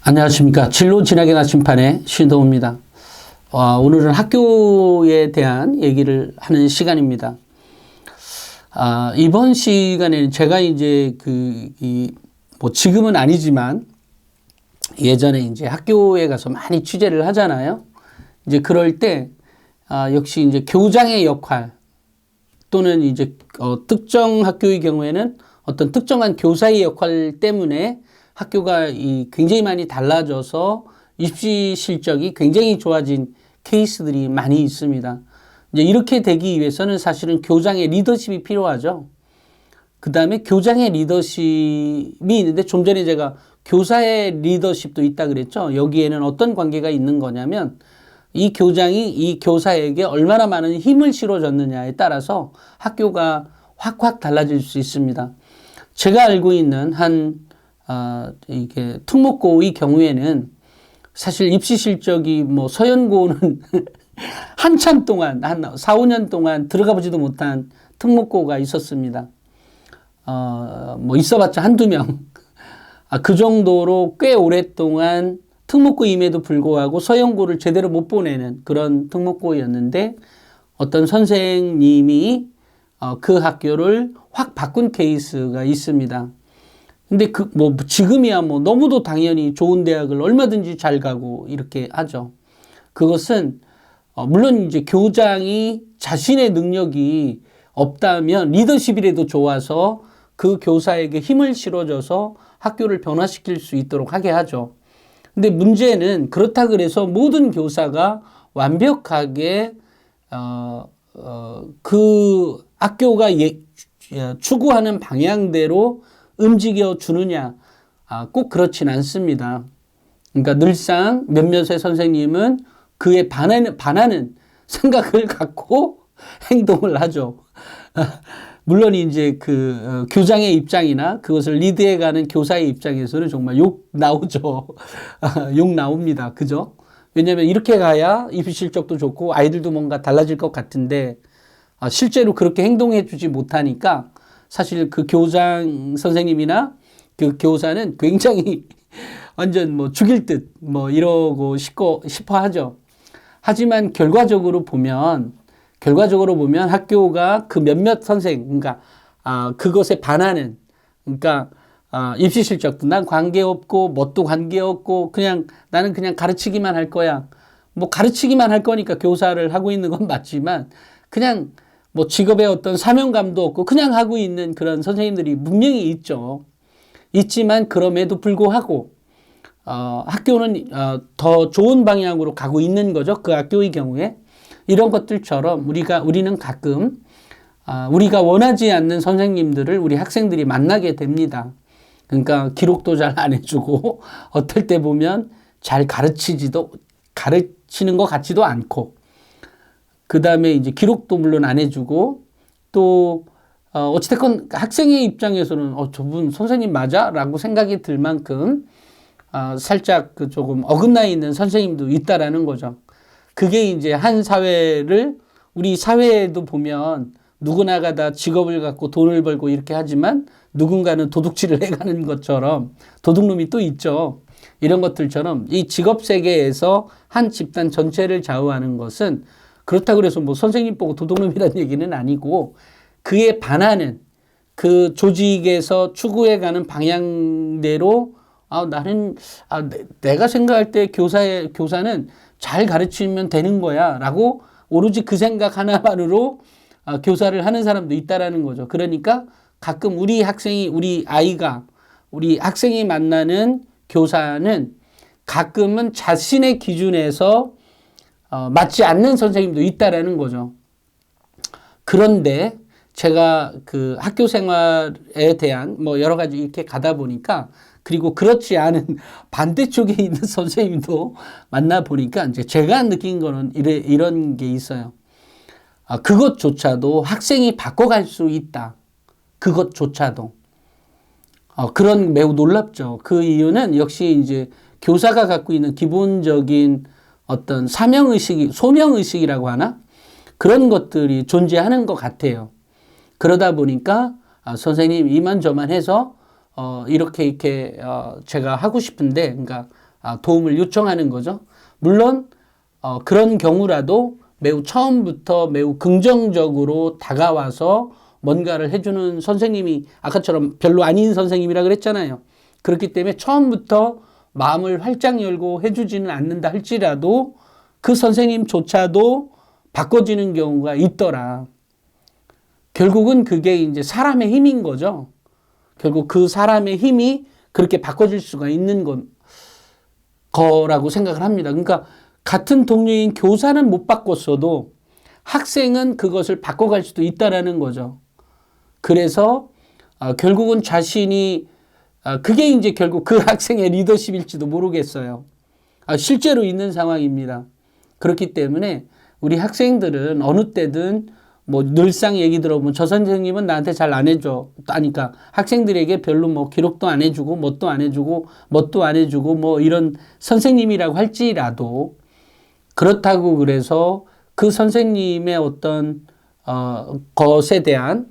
안녕하십니까. 진로 진학의 나침판의 신동우입니다. 오늘은 학교에 대한 얘기를 하는 시간입니다. 이번 시간에는 제가 이제 지금은 아니지만 예전에 이제 학교에 가서 많이 취재를 하잖아요. 이제 그럴 때, 역시 이제 교장의 역할 또는 이제, 특정 학교의 경우에는 어떤 특정한 교사의 역할 때문에 학교가 굉장히 많이 달라져서 입시 실적이 굉장히 좋아진 케이스들이 많이 있습니다. 이제 이렇게 되기 위해서는 사실은 교장의 리더십이 필요하죠. 그 다음에 교장의 리더십이 있는데 좀 전에 제가 교사의 리더십도 있다 그랬죠. 여기에는 어떤 관계가 있는 거냐면 이 교장이 이 교사에게 얼마나 많은 힘을 실어줬느냐에 따라서 학교가 확확 달라질 수 있습니다. 제가 알고 있는 이게 특목고의 경우에는 사실 입시 실적이 서연고는 한참 동안, 한 4, 5년 동안 들어가 보지도 못한 특목고가 있었습니다. 있어봤자 한두 명. 그 정도로 꽤 오랫동안 특목고임에도 불구하고 서연고를 제대로 못 보내는 그런 특목고였는데 어떤 선생님이 그 학교를 확 바꾼 케이스가 있습니다. 근데 지금이야 너무도 당연히 좋은 대학을 얼마든지 잘 가고 이렇게 하죠. 그것은, 물론 이제 교장이 자신의 능력이 없다면 리더십이라도 좋아서 그 교사에게 힘을 실어줘서 학교를 변화시킬 수 있도록 하게 하죠. 근데 문제는 그렇다 그래서 모든 교사가 완벽하게, 그 학교가 추구하는 방향대로 움직여 주느냐? 꼭 그렇진 않습니다. 그러니까 늘상 몇몇의 선생님은 그에 반하는 생각을 갖고 행동을 하죠. 물론 이제 교장의 입장이나 그것을 리드해가는 교사의 입장에서는 정말 욕 나오죠. 욕 나옵니다. 그죠? 왜냐하면 이렇게 가야 입시 실적도 좋고 아이들도 뭔가 달라질 것 같은데 실제로 그렇게 행동해 주지 못하니까 사실 그 교장 선생님이나 그 교사는 굉장히 완전 죽일 듯 이러고 싶어 하죠. 하지만 결과적으로 보면 학교가 그 몇몇 선생, 그러니까, 그것에 반하는, 그러니까, 입시 실적도 난 관계없고, 뭣도 관계없고, 나는 그냥 가르치기만 할 거야. 가르치기만 할 거니까 교사를 하고 있는 건 맞지만, 그냥 직업에 어떤 사명감도 없고 그냥 하고 있는 그런 선생님들이 분명히 있죠. 있지만 그럼에도 불구하고 학교는 더 좋은 방향으로 가고 있는 거죠. 그 학교의 경우에. 이런 것들처럼 우리는 가끔 우리가 원하지 않는 선생님들을 우리 학생들이 만나게 됩니다. 그러니까 기록도 잘 안 해주고 어떨 때 보면 잘 가르치는 것 같지도 않고 그 다음에 이제 기록도 물론 안 해주고 또 어찌됐건 학생의 입장에서는 저분 선생님 맞아? 라고 생각이 들 만큼 살짝 조금 어긋나 있는 선생님도 있다라는 거죠. 그게 이제 한 사회를 우리 사회에도 보면 누구나가 다 직업을 갖고 돈을 벌고 이렇게 하지만 누군가는 도둑질을 해가는 것처럼 도둑놈이 또 있죠. 이런 것들처럼 이 직업 세계에서 한 집단 전체를 좌우하는 것은 그렇다고 그래서 선생님 보고 도둑놈이라는 얘기는 아니고 그에 반하는 그 조직에서 추구해가는 방향대로 내가 생각할 때 교사는 잘 가르치면 되는 거야 라고 오로지 그 생각 하나만으로 교사를 하는 사람도 있다라는 거죠. 그러니까 가끔 우리 학생이 만나는 교사는 가끔은 자신의 기준에서 맞지 않는 선생님도 있다라는 거죠. 그런데 제가 그 학교 생활에 대한 여러 가지 이렇게 가다 보니까 그리고 그렇지 않은 반대쪽에 있는 선생님도 만나보니까 이제 제가 느낀 거는 이런 게 있어요. 그것조차도 학생이 바꿔갈 수 있다. 그것조차도. 그런 매우 놀랍죠. 그 이유는 역시 이제 교사가 갖고 있는 기본적인 어떤 소명의식이라고 하나? 그런 것들이 존재하는 것 같아요. 그러다 보니까, 선생님, 이만저만 해서, 이렇게, 제가 하고 싶은데, 그러니까, 도움을 요청하는 거죠. 물론 그런 경우라도 매우 처음부터 매우 긍정적으로 다가와서 뭔가를 해주는 선생님이 아까처럼 별로 아닌 선생님이라 그랬잖아요. 그렇기 때문에 처음부터 마음을 활짝 열고 해주지는 않는다 할지라도 그 선생님조차도 바꿔지는 경우가 있더라. 결국은 그게 이제 사람의 힘인 거죠. 결국 그 사람의 힘이 그렇게 바꿔질 수가 있는 거라고 생각을 합니다. 그러니까 같은 동료인 교사는 못 바꿨어도 학생은 그것을 바꿔갈 수도 있다라는 거죠. 그래서 결국은 자신이 그게 이제 결국 그 학생의 리더십일지도 모르겠어요. 실제로 있는 상황입니다. 그렇기 때문에 우리 학생들은 어느 때든 뭐 늘상 얘기 들어보면 저 선생님은 나한테 잘 안 해줘. 하니까 학생들에게 별로 뭐 기록도 안 해주고 뭣도 안 해주고 뭣도 안 해주고 뭐 이런 선생님이라고 할지라도 그렇다고 그래서 그 선생님의 어떤 것에 대한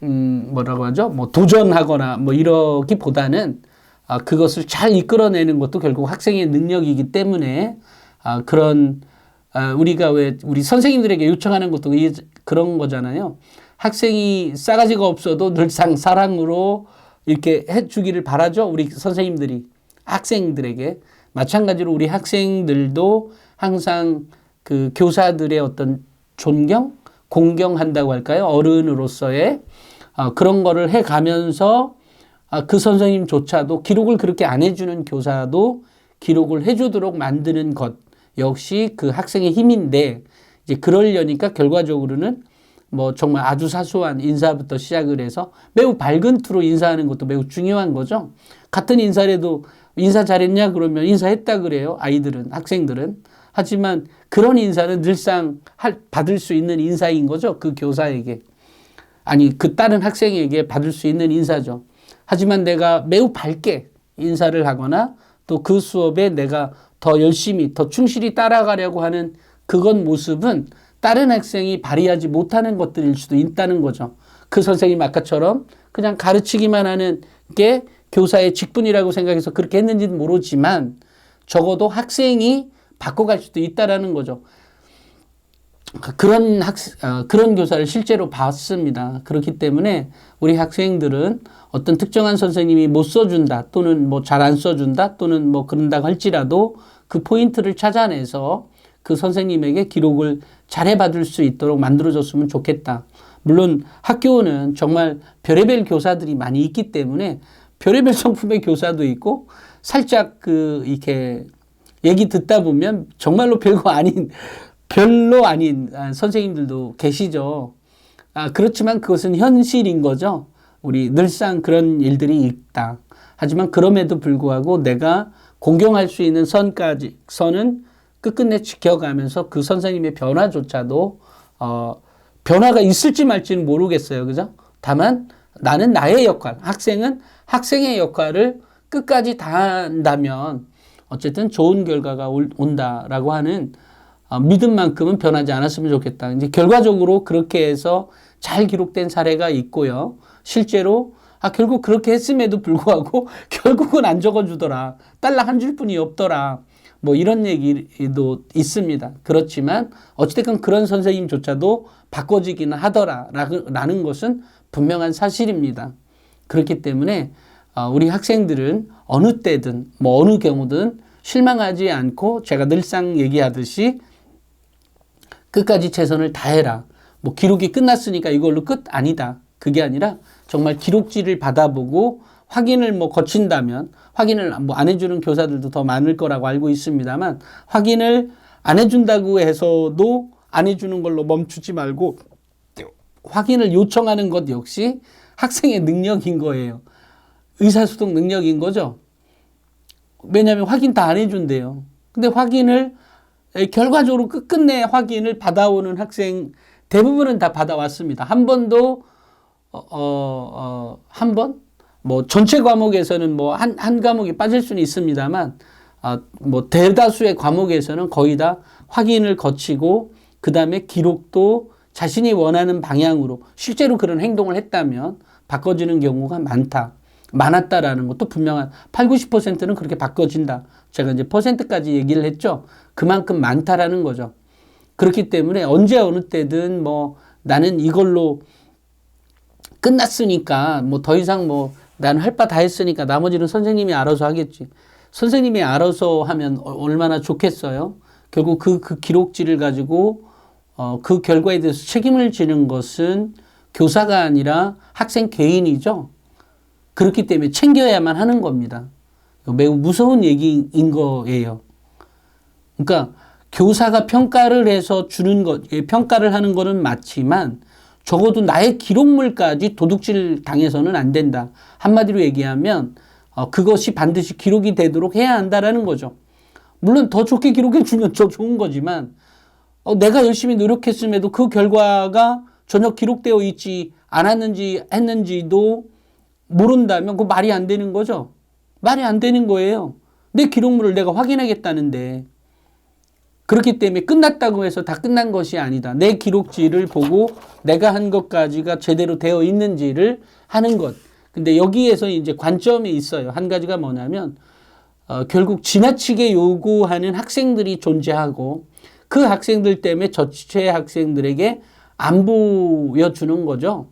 뭐라고 하죠? 뭐 도전하거나 뭐 이러기보다는 그것을 잘 이끌어내는 것도 결국 학생의 능력이기 때문에 그런 우리가 왜 우리 선생님들에게 요청하는 것도 그런 거잖아요. 학생이 싸가지가 없어도 늘상 사랑으로 이렇게 해주기를 바라죠. 우리 선생님들이 학생들에게. 마찬가지로 우리 학생들도 항상 그 교사들의 어떤 존경, 공경한다고 할까요? 어른으로서의 그런 거를 해가면서 그 선생님조차도 기록을 그렇게 안 해주는 교사도 기록을 해주도록 만드는 것 역시 그 학생의 힘인데 이제 그러려니까 결과적으로는 뭐 정말 아주 사소한 인사부터 시작을 해서 매우 밝은 투로 인사하는 것도 매우 중요한 거죠. 같은 인사라도 인사 잘했냐 그러면 인사했다 그래요. 아이들은, 학생들은. 하지만 그런 인사는 늘상 받을 수 있는 인사인 거죠. 그 교사에게. 아니, 그 다른 학생에게 받을 수 있는 인사죠. 하지만 내가 매우 밝게 인사를 하거나 또 그 수업에 내가 더 열심히, 더 충실히 따라가려고 하는 그건 모습은 다른 학생이 발휘하지 못하는 것들일 수도 있다는 거죠. 그 선생님 아까처럼 그냥 가르치기만 하는 게 교사의 직분이라고 생각해서 그렇게 했는지는 모르지만 적어도 학생이 바꿔갈 수도 있다라는 거죠. 그런 교사를 실제로 봤습니다. 그렇기 때문에 우리 학생들은 어떤 특정한 선생님이 못 써준다 또는 뭐 잘 안 써준다 또는 뭐 그런다고 할지라도 그 포인트를 찾아내서 그 선생님에게 기록을 잘해 받을 수 있도록 만들어줬으면 좋겠다. 물론 학교는 정말 별의별 교사들이 많이 있기 때문에 별의별 성품의 교사도 있고 살짝 이렇게 얘기 듣다 보면 정말로 별로 아닌 선생님들도 계시죠. 그렇지만 그것은 현실인 거죠. 우리 늘상 그런 일들이 있다. 하지만 그럼에도 불구하고 내가 공경할 수 있는 선은 끝끝내 지켜가면서 그 선생님의 변화조차도 변화가 있을지 말지는 모르겠어요. 그죠? 다만 나는 나의 역할, 학생은 학생의 역할을 끝까지 다한다면 어쨌든 좋은 결과가 온다라고 하는 믿음만큼은 변하지 않았으면 좋겠다. 이제 결과적으로 그렇게 해서 잘 기록된 사례가 있고요. 실제로 결국 그렇게 했음에도 불구하고 결국은 안 적어주더라. 달러 한 줄뿐이 없더라. 뭐 이런 얘기도 있습니다. 그렇지만 어찌됐건 그런 선생님조차도 바꿔지기는 하더라라는 것은 분명한 사실입니다. 그렇기 때문에 우리 학생들은 어느 때든 뭐 어느 경우든 실망하지 않고 제가 늘상 얘기하듯이 끝까지 최선을 다해라. 뭐 기록이 끝났으니까 이걸로 끝? 아니다. 그게 아니라 정말 기록지를 받아보고 확인을 뭐 거친다면 확인을 뭐 안 해주는 교사들도 더 많을 거라고 알고 있습니다만 확인을 안 해준다고 해서도 안 해주는 걸로 멈추지 말고 확인을 요청하는 것 역시 학생의 능력인 거예요. 의사소통 능력인 거죠. 왜냐하면 확인 다 안 해준대요. 근데 확인을 결과적으로 끝끝내 확인을 받아오는 학생 대부분은 다 받아왔습니다. 한 번도 한 번? 뭐 전체 과목에서는 뭐 한 과목이 빠질 수는 있습니다만 뭐 대다수의 과목에서는 거의 다 확인을 거치고 그 다음에 기록도 자신이 원하는 방향으로 실제로 그런 행동을 했다면 바꿔지는 경우가 많다. 많았다라는 것도 분명한 8, 90%는 그렇게 바꿔진다. 제가 이제 퍼센트까지 얘기를 했죠. 그만큼 많다라는 거죠. 그렇기 때문에 언제 어느 때든 뭐 나는 이걸로 끝났으니까 뭐 더 이상 뭐 나는 할 바 다 했으니까 나머지는 선생님이 알아서 하겠지. 선생님이 알아서 하면 얼마나 좋겠어요. 결국 그 기록지를 가지고 그 결과에 대해서 책임을 지는 것은 교사가 아니라 학생 개인이죠. 그렇기 때문에 챙겨야만 하는 겁니다. 매우 무서운 얘기인 거예요. 그러니까 교사가 평가를 해서 주는 것, 평가를 하는 거는 맞지만 적어도 나의 기록물까지 도둑질 당해서는 안 된다. 한마디로 얘기하면 그것이 반드시 기록이 되도록 해야 한다라는 거죠. 물론 더 좋게 기록해 주면 더 좋은 거지만 내가 열심히 노력했음에도 그 결과가 전혀 기록되어 있지 않았는지 했는지도 모른다면 그 말이 안 되는 거죠. 말이 안 되는 거예요. 내 기록물을 내가 확인하겠다는데. 그렇기 때문에 끝났다고 해서 다 끝난 것이 아니다. 내 기록지를 보고 내가 한 것까지가 제대로 되어 있는지를 하는 것. 근데 여기에서 이제 관점이 있어요. 한 가지가 뭐냐면 결국 지나치게 요구하는 학생들이 존재하고 그 학생들 때문에 전체 학생들에게 안 보여주는 거죠.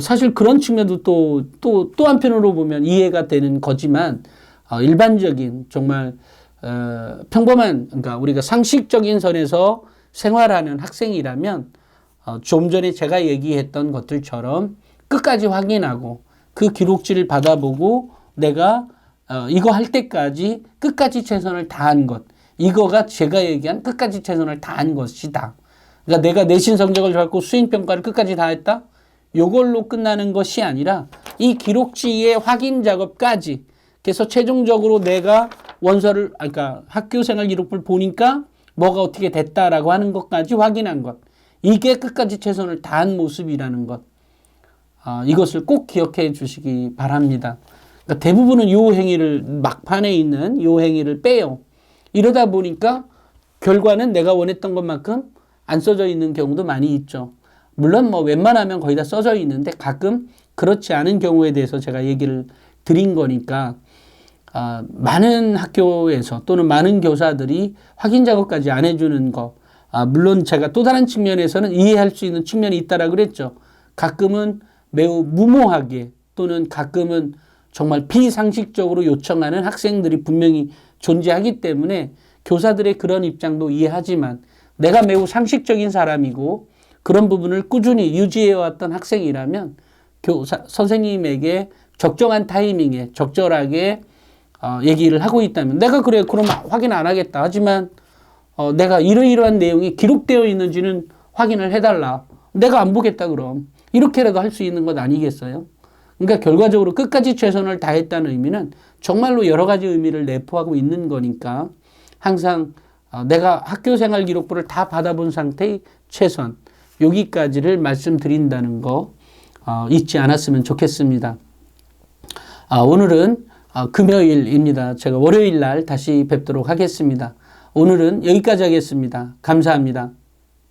사실 그런 측면도 또 한편으로 보면 이해가 되는 거지만 일반적인 정말 평범한 그러니까 우리가 상식적인 선에서 생활하는 학생이라면 좀 전에 제가 얘기했던 것들처럼 끝까지 확인하고 그 기록지를 받아보고 내가 이거 할 때까지 끝까지 최선을 다한 것. 이거가 제가 얘기한 끝까지 최선을 다한 것이다. 그러니까 내가 내신 성적을 받고 수행평가를 끝까지 다 했다? 이걸로 끝나는 것이 아니라 이 기록지의 확인 작업까지 그래서 최종적으로 내가 원서를 그러니까 학교생활 기록부를 보니까 뭐가 어떻게 됐다라고 하는 것까지 확인한 것. 이게 끝까지 최선을 다한 모습이라는 것. 이것을 꼭 기억해 주시기 바랍니다. 그러니까 대부분은 요 행위를 막판에 있는 요 행위를 빼요. 이러다 보니까 결과는 내가 원했던 것만큼 안 써져 있는 경우도 많이 있죠. 물론 뭐 웬만하면 거의 다 써져 있는데 가끔 그렇지 않은 경우에 대해서 제가 얘기를 드린 거니까 많은 학교에서 또는 많은 교사들이 확인 작업까지 안 해주는 거. 물론 제가 또 다른 측면에서는 이해할 수 있는 측면이 있다라고 그랬죠. 가끔은 매우 무모하게 또는 가끔은 정말 비상식적으로 요청하는 학생들이 분명히 존재하기 때문에 교사들의 그런 입장도 이해하지만 내가 매우 상식적인 사람이고 그런 부분을 꾸준히 유지해왔던 학생이라면 선생님에게 적정한 타이밍에 적절하게 얘기를 하고 있다면 내가 그래 그럼 확인 안 하겠다 하지만 내가 이러이러한 내용이 기록되어 있는지는 확인을 해달라. 내가 안 보겠다 그럼 이렇게라도 할 수 있는 것 아니겠어요? 그러니까 결과적으로 끝까지 최선을 다했다는 의미는 정말로 여러 가지 의미를 내포하고 있는 거니까 항상 내가 학교생활 기록부를 다 받아본 상태의 최선 여기까지를 말씀드린다는 거 잊지 않았으면 좋겠습니다. 오늘은 금요일입니다. 제가 월요일 날 다시 뵙도록 하겠습니다. 오늘은 여기까지 하겠습니다. 감사합니다.